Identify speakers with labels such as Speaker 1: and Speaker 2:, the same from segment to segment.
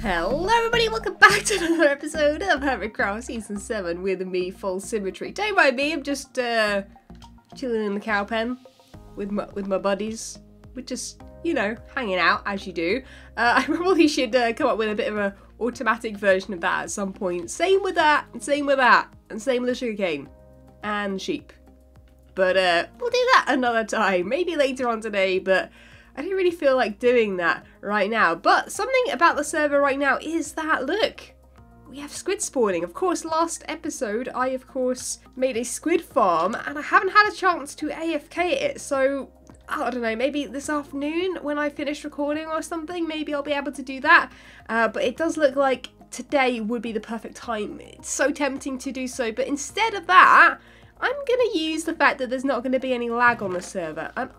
Speaker 1: Hello everybody, welcome back to another episode of Hermitcraft Season 7 with me, FalseSymmetry. Don't mind me, I'm just chilling in the cow pen with my buddies. We're just, you know, hanging out as you do. I probably should come up with a bit of an automatic version of that at some point. Same with that, and same with that, and same with the sugarcane and sheep. But we'll do that another time, maybe later on today, but I don't really feel like doing that right now. But something about the server right now is that, look, we have squid spawning. Of course, last episode, I, of course, made a squid farm, and I haven't had a chance to AFK it. So, I don't know, maybe this afternoon when I finish recording or something, maybe I'll be able to do that. But it does look like today would be the perfect time. It's so tempting to do so. But instead of that, I'm going to use the fact that there's not going to be any lag on the server. And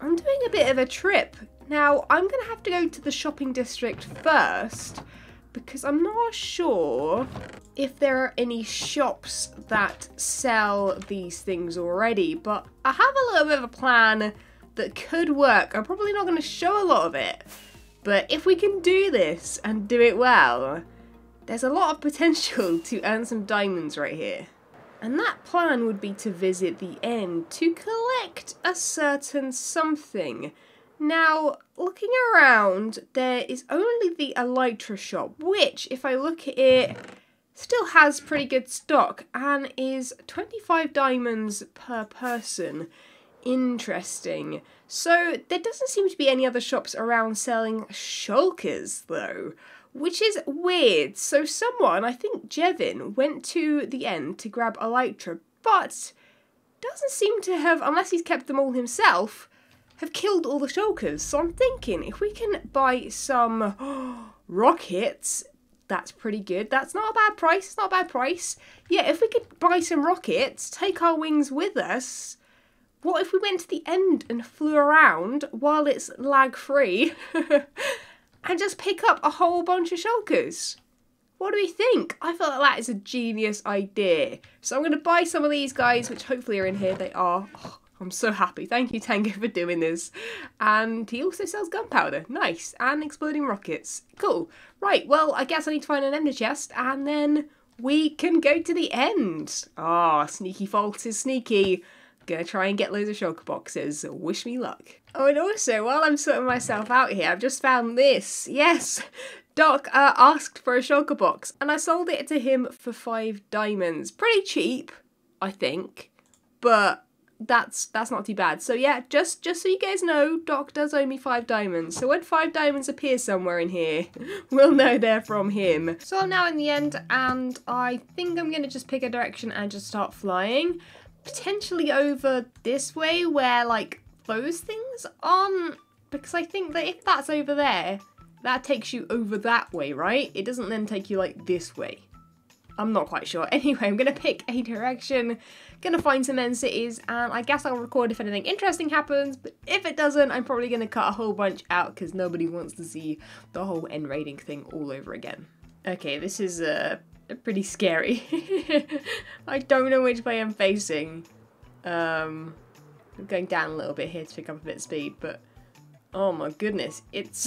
Speaker 1: I'm doing a bit of a trip. Now, I'm going to have to go to the shopping district first because I'm not sure if there are any shops that sell these things already, but I have a little bit of a plan that could work. I'm probably not going to show a lot of it, but if we can do this and do it well, there's a lot of potential to earn some diamonds right here. And that plan would be to visit the end to collect a certain something. Now, looking around, there is only the elytra shop, which, if I look at it, still has pretty good stock and is 25 diamonds per person. Interesting. So, there doesn't seem to be any other shops around selling shulkers, though, which is weird. So someone, I think Jevin, went to the end to grab elytra, but doesn't seem to have, unless he's kept them all himself, have killed all the shulkers. So I'm thinking, if we can buy some rockets, that's pretty good. That's not a bad price, it's not a bad price. Yeah, if we could buy some rockets, take our wings with us, what if we went to the end and flew around while it's lag-free? And just pick up a whole bunch of shulkers. What do we think? I feel like that is a genius idea. So I'm going to buy some of these guys, which hopefully are in here. They are. Oh, I'm so happy. Thank you, Tango, for doing this. And he also sells gunpowder. Nice. And exploding rockets. Cool. Right, well, I guess I need to find an ender chest, and then we can go to the end. Ah, sneaky False is sneaky. Gonna try and get loads of shulker boxes. Wish me luck. Oh, and also, while I'm sorting myself out here, I've just found this. Yes, Doc asked for a shulker box, and I sold it to him for 5 diamonds. Pretty cheap, I think, but that's not too bad. So yeah, just so you guys know, Doc does owe me 5 diamonds. So when 5 diamonds appear somewhere in here, we'll know they're from him. So I'm now in the end, and I think I'm gonna just pick a direction and just start flying. Potentially over this way where, like, those things aren't, because I think that if that's over there, that takes you over that way, right? It doesn't then take you, like, this way. I'm not quite sure. Anyway, I'm going to pick a direction, going to find some end cities, and I guess I'll record if anything interesting happens, but if it doesn't, I'm probably going to cut a whole bunch out because nobody wants to see the whole end raiding thing all over again. Okay, this is, pretty scary. I don't know which way I'm facing. I'm going down a little bit here to pick up a bit of speed, but oh my goodness, it's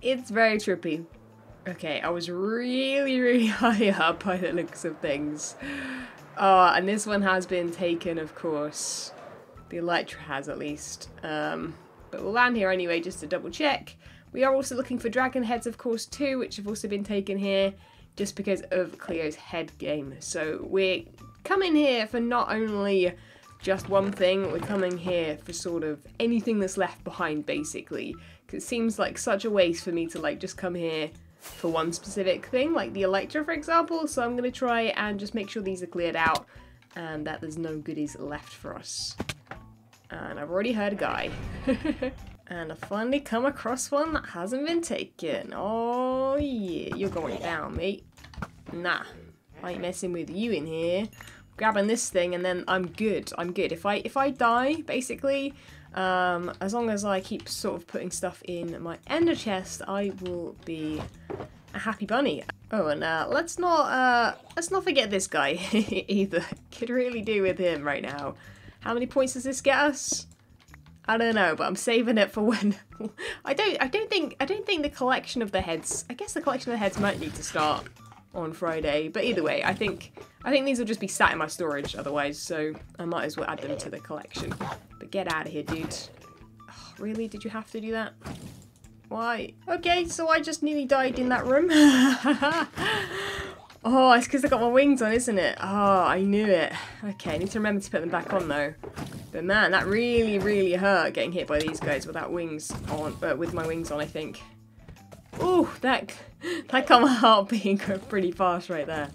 Speaker 1: it's very trippy. Okay, I was really high up by the looks of things. Oh, and this one has been taken, of course. The elytra has, at least. But we'll land here anyway, just to double check. We are also looking for dragon heads, of course, too, which have also been taken here, just because of Cleo's head game. So we're coming here for not only just one thing, we're coming here for sort of anything that's left behind, basically. Because it seems like such a waste for me to, like, just come here for one specific thing, like the elytra, for example. So I'm going to try and just make sure these are cleared out and that there's no goodies left for us. And I've already heard a guy. And I finally come across one that hasn't been taken. Oh yeah, you're going down, mate. Nah, I ain't messing with you in here. Grabbing this thing and then I'm good. I'm good. If I die, basically, as long as I keep sort of putting stuff in my ender chest, I will be a happy bunny. Oh, and let's not forget this guy either. Could really do with him right now. How many points does this get us? I don't know, but I'm saving it for when I don't think the collection of the heads, I guess the collection of the heads might need to start on Friday, but either way, I think these will just be sat in my storage otherwise, so I might as well add them to the collection. But get out of here, dude. Oh, really? Did you have to do that? Why? Okay, so I just nearly died in that room. Oh, it's because I got my wings on, isn't it? Oh, I knew it. Okay, I need to remember to put them back on though. But man, that really, really hurt getting hit by these guys without wings on, with my wings on, I think. Ooh, that got my heart beating pretty fast right there.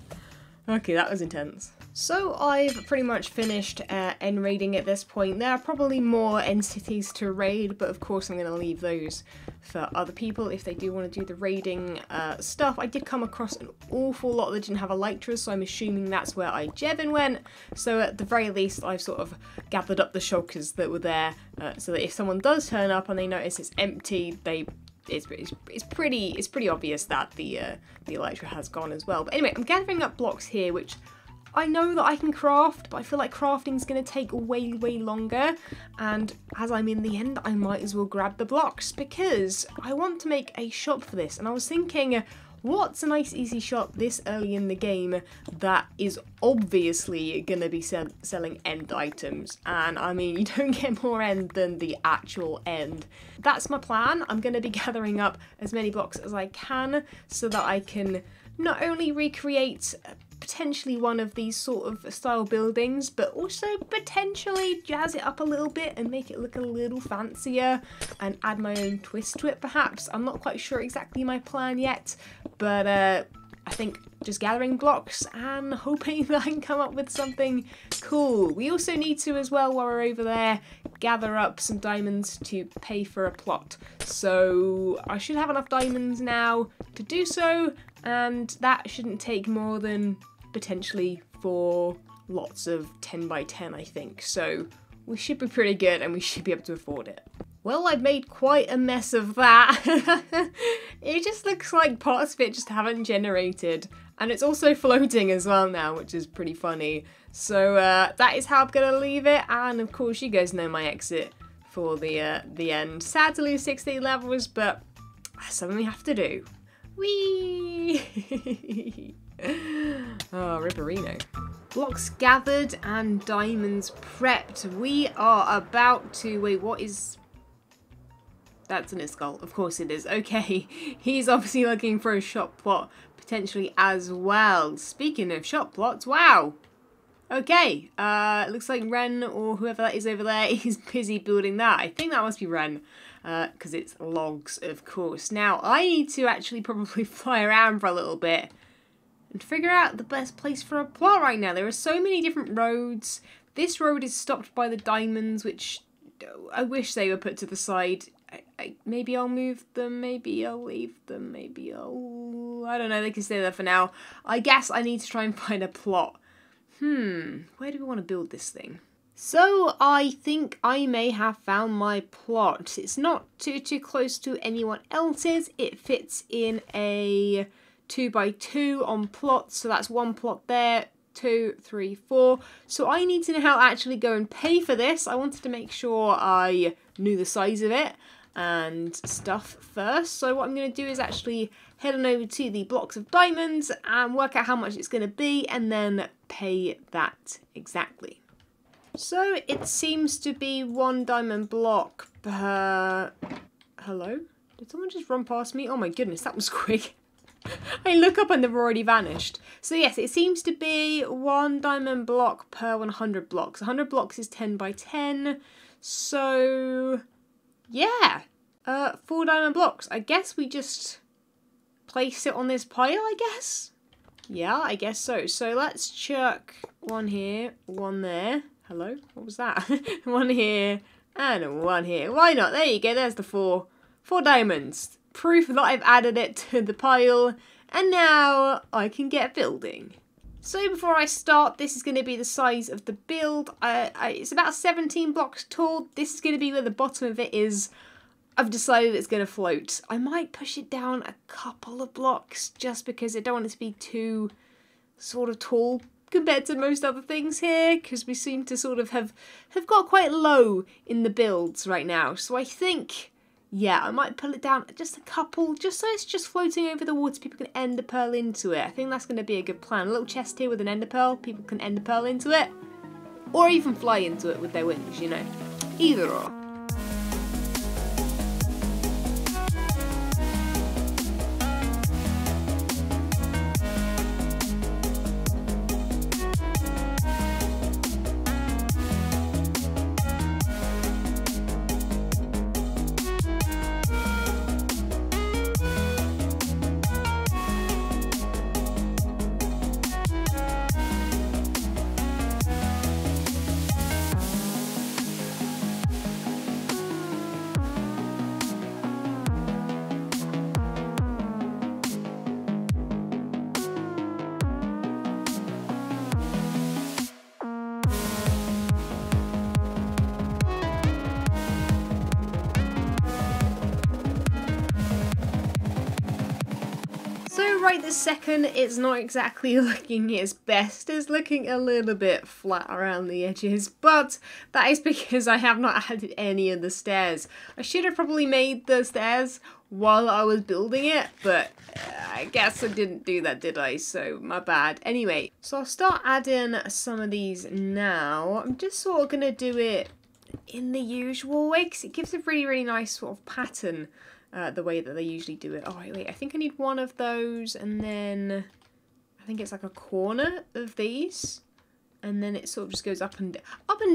Speaker 1: Okay, that was intense. So I've pretty much finished end raiding at this point. There are probably more entities to raid, but of course I'm going to leave those for other people if they do want to do the raiding stuff. I did come across an awful lot that didn't have elytras, so I'm assuming that's where Jevin went. So at the very least, I've sort of gathered up the shulkers that were there, so that if someone does turn up and they notice it's empty, it's pretty obvious that the elytra has gone as well. But anyway, I'm gathering up blocks here, which I know that I can craft, but I feel like crafting is going to take way, way longer. And as I'm in the end, I might as well grab the blocks because I want to make a shop for this. And I was thinking, what's a nice, easy shop this early in the game that is obviously going to be selling end items? And I mean, you don't get more end than the actual end. That's my plan. I'm going to be gathering up as many blocks as I can so that I can not only recreate potentially one of these sort of style buildings, but also potentially jazz it up a little bit and make it look a little fancier and add my own twist to it perhaps. I'm not quite sure exactly my plan yet, but I think just gathering blocks and hoping that I can come up with something cool. We also need to as well, while we're over there, gather up some diamonds to pay for a plot. So I should have enough diamonds now to do so, and that shouldn't take more than potentially 4 lots of 10 by 10, I think. So we should be pretty good and we should be able to afford it. Well, I've made quite a mess of that. It just looks like parts of it just haven't generated. And it's also floating as well now, which is pretty funny. So that is how I'm going to leave it. And of course, you guys know my exit for the end. Sad to lose 16 levels, but that's something we have to do. Whee! Oh, Ripperino. Blocks gathered and diamonds prepped. We are about to... Wait, what is... That's an skull. Of course it is. Okay, he's obviously looking for a shop plot potentially as well. Speaking of shop plots, wow! Okay, looks like Ren or whoever that is over there is busy building that. I think that must be Ren, because it's logs, of course. Now, I need to actually probably fly around for a little bit and figure out the best place for a plot right now. There are so many different roads. This road is stopped by the diamonds, which I wish they were put to the side. Maybe I'll move them, maybe I'll leave them, maybe I'll... I don't know, they can stay there for now. I guess I need to try and find a plot. Where do we want to build this thing? So I think I may have found my plot. It's not too close to anyone else's. It fits in a 2x2 on plots, so that's 1 plot there, 2, 3, 4. So I need to know how to actually go and pay for this. I wanted to make sure I knew the size of it and stuff first. So what I'm going to do is actually head on over to the blocks of diamonds and work out how much it's going to be and then pay that exactly. So it seems to be 1 diamond block per... Hello? Did someone just run past me? Oh my goodness, that was quick. I look up and they've already vanished. So yes, it seems to be 1 diamond block per 100 blocks. 100 blocks is 10 by 10. So yeah, 4 diamond blocks. I guess we just place it on this pile, I guess? Yeah, I guess so. So let's chuck 1 here, 1 there. Hello? What was that? 1 here and 1 here. Why not? There you go. There's the 4 diamonds. Proof that I've added it to the pile. And now I can get building. So before I start, this is going to be the size of the build. It's about 17 blocks tall. This is going to be where the bottom of it is. I've decided it's going to float. I might push it down a couple of blocks just because I don't want it to be too sort of tall. compared to most other things here, because we seem to sort of have got quite low in the builds right now. So I think, yeah, I might pull it down just a couple, just so it's just floating over the water. People can ender pearl into it. I think that's going to be a good plan. A little chest here with an ender pearl. People can ender pearl into it. Or even fly into it with their wings, you know. Either or. So right this second, it's not exactly looking its best. It's looking a little bit flat around the edges, but that is because I have not added any of the stairs. I should have probably made the stairs while I was building it, but I guess I didn't do that, did I? So my bad. Anyway, so I'll start adding some of these now. I'm just sort of going to do it in the usual way because it gives a really, really nice sort of pattern. The way that they usually do it. Oh, wait, I think I need one of those, and then I think it's like a corner of these, and then it sort of just goes up and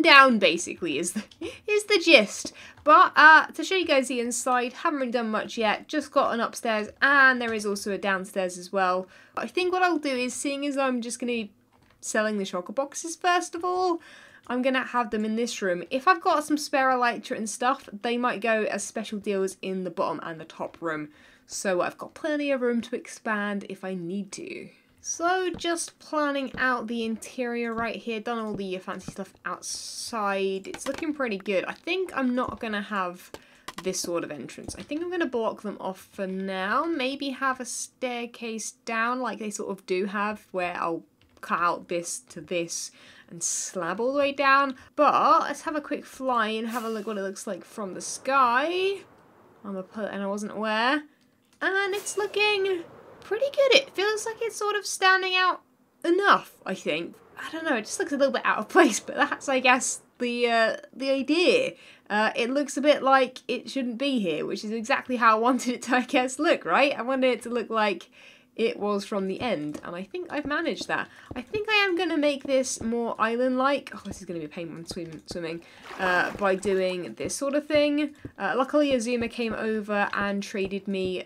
Speaker 1: down. Basically, is the gist. But to show you guys the inside, haven't really done much yet. Just got an upstairs, and there is also a downstairs as well. I think what I'll do is, seeing as I'm just going to be selling the shulker boxes first of all, I'm going to have them in this room. If I've got some spare elytra and stuff, they might go as special deals in the bottom and the top room. So I've got plenty of room to expand if I need to. So just planning out the interior right here. Done all the fancy stuff outside. It's looking pretty good. I think I'm not going to have this sort of entrance. I think I'm going to block them off for now. Maybe have a staircase down like they sort of do have, where I'll cut out this to this and slab all the way down. But let's have a quick fly and have a look what it looks like from the sky. I'm a put and I wasn't aware. And it's looking pretty good. It feels like it's sort of standing out enough, I think. I don't know, it just looks a little bit out of place, but that's, I guess, the idea. It looks a bit like it shouldn't be here, which is exactly how I wanted it to, I guess, look, right? I wanted it to look like it was from the end, and I think I've managed that. I think I am going to make this more island-like. Oh, this is going to be a pain when swimming. By doing this sort of thing. Luckily, Azuma came over and traded me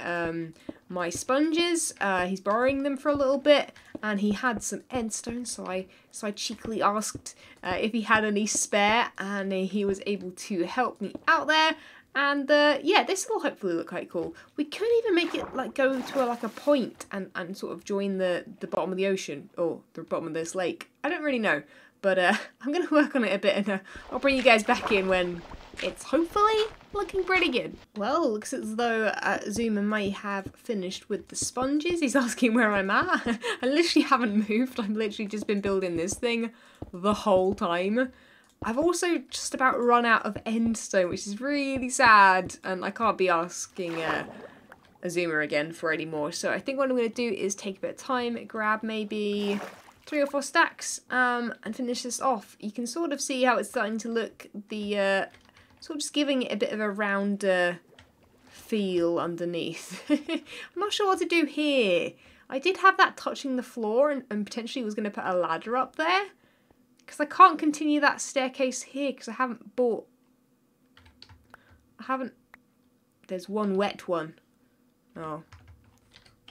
Speaker 1: my sponges. He's borrowing them for a little bit, and he had some endstone, so I cheekily asked if he had any spare, and he was able to help me out there. And yeah, this will hopefully look quite cool. We could even make it like go to like a point and sort of join the bottom of the ocean, or the bottom of this lake. I don't really know, but I'm going to work on it a bit, and I'll bring you guys back in when it's hopefully looking pretty good. Well, it looks as though Zuma may have finished with the sponges. He's asking where I'm at. I literally haven't moved. I've literally just been building this thing the whole time. I've also just about run out of endstone, which is really sad, and I can't be asking Azuma again for any more. So I think what I'm going to do is take a bit of time, grab maybe 3 or 4 stacks, and finish this off. You can sort of see how it's starting to look, the sort of just giving it a bit of a rounder feel underneath. I'm not sure what to do here. I did have that touching the floor, and potentially was going to put a ladder up there. Because I can't continue that staircase here because I haven't bought... There's one wet one. Oh.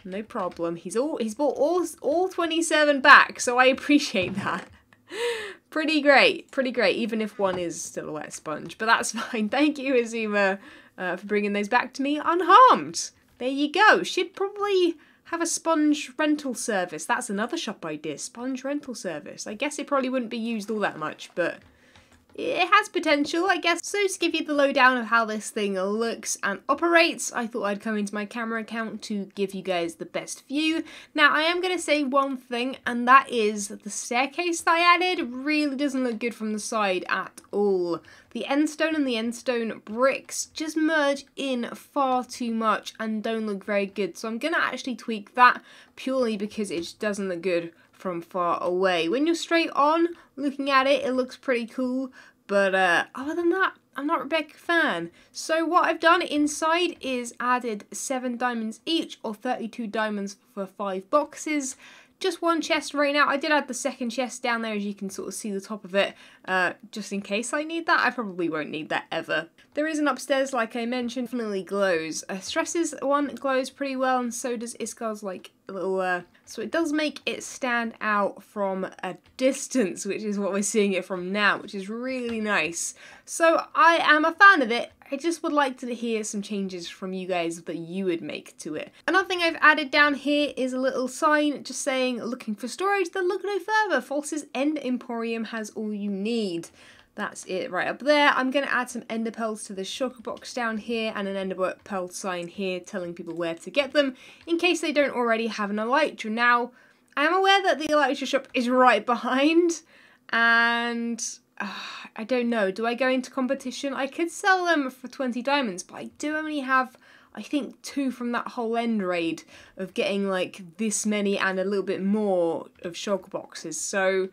Speaker 1: No problem. He's bought all 27 back, so I appreciate that. Pretty great. Pretty great, even if one is still a wet sponge. But that's fine. Thank you, Azuma, for bringing those back to me unharmed. There you go. Should probably have a sponge rental service. That's another shop idea. Sponge rental service. I guess it probably wouldn't be used all that much, but it has potential, I guess. So to give you the lowdown of how this thing looks and operates, I thought I'd come into my camera account to give you guys the best view. Now, I am going to say one thing, and that is that the staircase that I added really doesn't look good from the side at all. The end stone and the end stone bricks just merge in far too much and don't look very good. So I'm going to actually tweak that purely because it just doesn't look good from far away. When you're straight on looking at it, it looks pretty cool, but other than that, I'm not a big fan. So what I've done inside is added 7 diamonds each, or 32 diamonds for 5 boxes. Just one chest right now. I did add the second chest down there, as you can sort of see the top of it, just in case I need that. I probably won't need that ever. There is an upstairs, like I mentioned, definitely glows. Stress's one glows pretty well, and so does Iskar's, like, little, so it does make it stand out from a distance, which is what we're seeing it from now, which is really nice. So I am a fan of it. I just would like to hear some changes from you guys that you would make to it. Another thing I've added down here is a little sign just saying, looking for storage, then look no further. False's End Emporium has all you need. That's it right up there. I'm going to add some ender pearls to the shulker box down here and an ender pearl sign here telling people where to get them in case they don't already have an elytra. Now, I am aware that the elytra shop is right behind, and I don't know. Do I go into competition? I could sell them for 20 diamonds, but I do only have, I think, 2 from that whole end raid of getting like this many and a little bit more of shulker boxes. So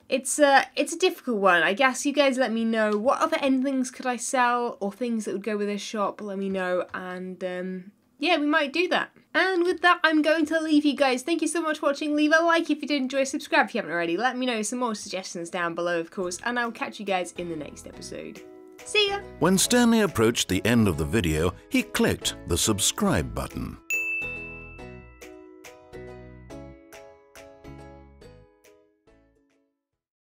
Speaker 1: it's a difficult one. I guess you guys let me know what other end things could I sell or things that would go with this shop. Let me know, and yeah, we might do that. And with that, I'm going to leave you guys. Thank you so much for watching. Leave a like if you did enjoy, subscribe if you haven't already. Let me know some more suggestions down below, of course, and I'll catch you guys in the next episode. See ya!
Speaker 2: When Stanley approached the end of the video, he clicked the subscribe button.